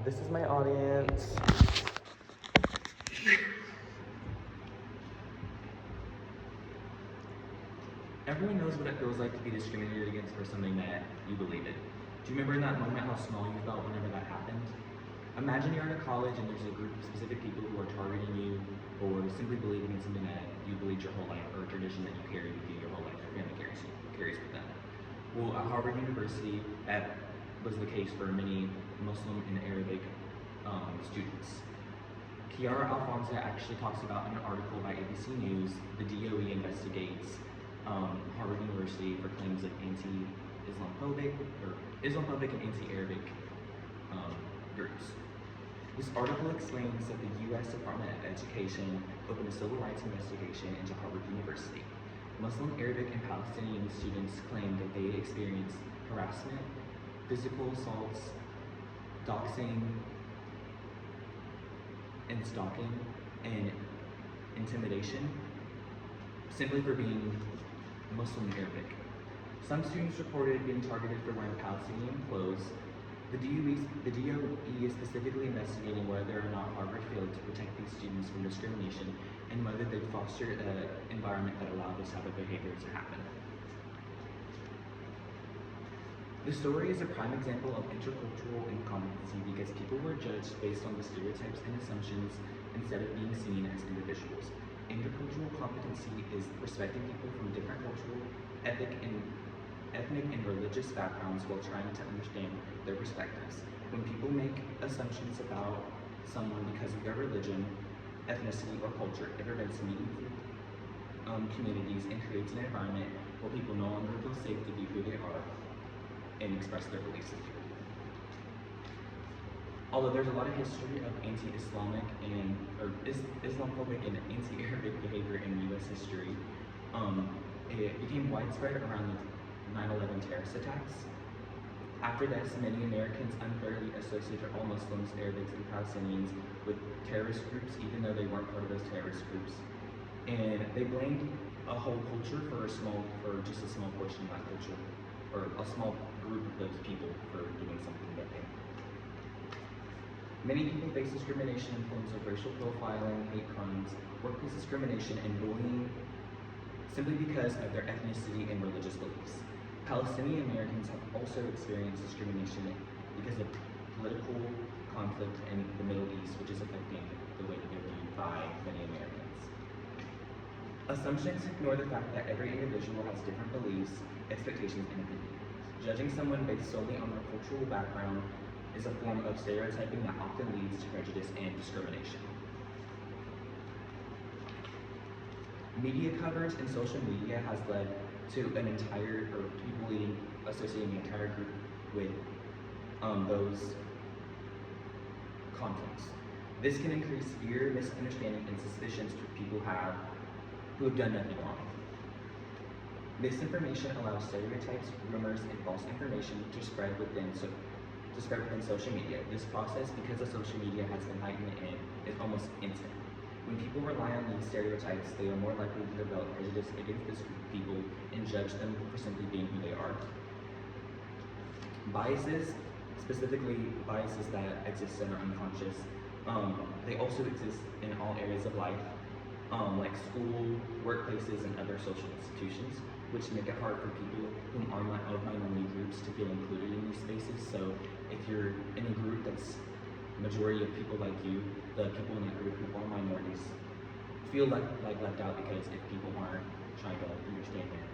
This is my audience. Everyone knows what it feels like to be discriminated against for something that you believe in. Do you remember in that moment how small you felt whenever that happened? Imagine you're in a college and there's a group of specific people who are targeting you for simply believing in something that you believed your whole life, or a tradition that you carry with you your whole life, your family carries with them. Well, at Harvard University, that was the case for many Muslim and Arabic students. Kiara Alfonso actually talks about in an article by ABC News, the DOE investigates Harvard University for claims of anti-Islamophobic or Islamophobic and anti-Arabic groups. This article explains that the U.S. Department of Education opened a civil rights investigation into Harvard University. Muslim, Arabic, and Palestinian students claimed that they experienced harassment, physical assaults, doxing, and stalking, and intimidation, simply for being Muslim and Arabic. Some students reported being targeted for wearing Palestinian clothes. The DOE is specifically investigating whether or not Harvard failed to protect these students from discrimination and whether they fostered an environment that allowed this type of behavior to happen. The story is a prime example of intercultural incompetency because people were judged based on the stereotypes and assumptions instead of being seen as individuals. Intercultural competency is respecting people from different cultural, ethnic, and religious backgrounds while trying to understand their perspectives. When people make assumptions about someone because of their religion, ethnicity, or culture, it prevents meaningful communities and creates an environment where people no longer feel safe to be who they are and express their beliefs freely. Although there's a lot of history of anti-Islamic or Islamophobic and anti-Arabic behavior in U.S. history, it became widespread around the 9/11 terrorist attacks. After this, many Americans unfairly associated all Muslims, Arabics, and Palestinians with terrorist groups, even though they weren't part of those terrorist groups. And they blamed a whole culture for just a small portion of that culture, or a small group of those people for doing something that they. Many people face discrimination in forms of racial profiling, hate crimes, workplace discrimination, and bullying simply because of their ethnicity and religious beliefs. Palestinian Americans have also experienced discrimination because of political conflict in the Middle East, which is affecting the way that they're viewed by many Americans. Assumptions ignore the fact that every individual has different beliefs, expectations, and opinions. Judging someone based solely on their cultural background is a form of stereotyping that often leads to prejudice and discrimination. Media coverage and social media has led to people associating an entire group with those conflicts. This can increase fear, misunderstanding, and suspicions to people who have done nothing wrong. Misinformation allows stereotypes, rumors, and false information to spread within social media. This process, because of social media has been heightened and is almost instant. When people rely on these stereotypes, they are more likely to develop prejudice against this group of people and judge them for simply being who they are. Biases, specifically biases that exist in our unconscious, they also exist in all areas of life, like school, workplaces, and other social institutions, which make it hard for people who are of minority groups to feel included in these spaces. So if you're in a group that's majority of people like you, the people in that group who are minorities feel like left out because if people aren't trying to understand their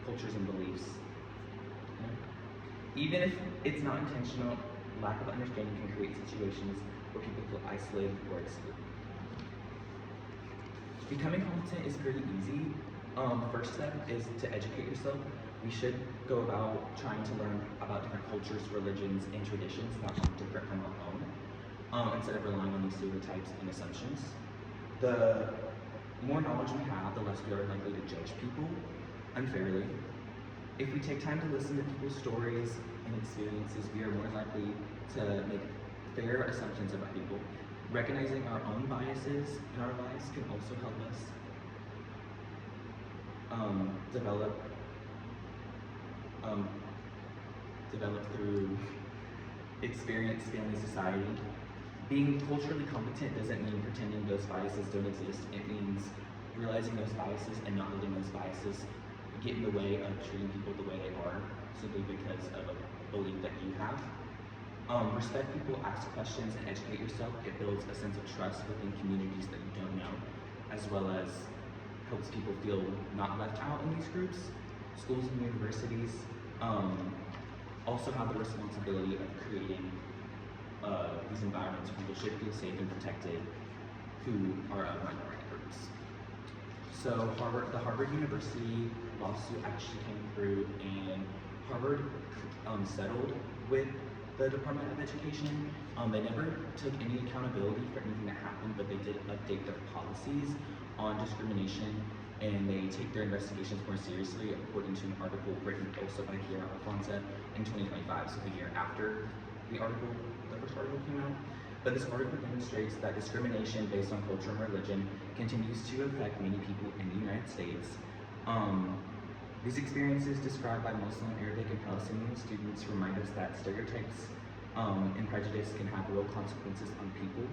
cultures and beliefs. You know? Even if it's not intentional, lack of understanding can create situations where people feel isolated or excluded. Becoming competent is pretty easy. First step is to educate yourself. We should go about trying to learn about different cultures, religions, and traditions that are different from our own, instead of relying on these stereotypes and assumptions. The more knowledge we have, the less we are likely to judge people unfairly. If we take time to listen to people's stories and experiences, we are more likely to make fair assumptions about people. Recognizing our own biases in our lives can also help us develop through experience family society. Being culturally competent doesn't mean pretending those biases don't exist. It means realizing those biases and not letting those biases get in the way of treating people the way they are simply because of a belief that you have. Respect people, ask questions, and educate yourself. It builds a sense of trust within communities that you don't know, as well as helps people feel not left out in these groups. Schools and universities also have the responsibility of creating these environments where people should feel safe and protected who are of minority groups. So the Harvard University lawsuit actually came through, and Harvard settled with the Department of Education. They never took any accountability for anything that happened, but they did update their policies on discrimination, and they take their investigations more seriously, according to an article written also by Kiara Alfonso in 2025, so the year after the first article came out. But this article demonstrates that discrimination based on culture and religion continues to affect many people in the United States. These experiences described by Muslim, Arabic, and Palestinian students remind us that stereotypes and prejudice can have real consequences on people,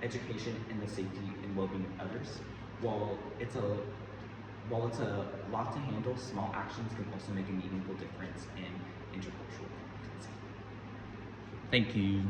education, and the safety and well-being of others. While it's a lot to handle, small actions can also make a meaningful difference in intercultural competency. Thank you.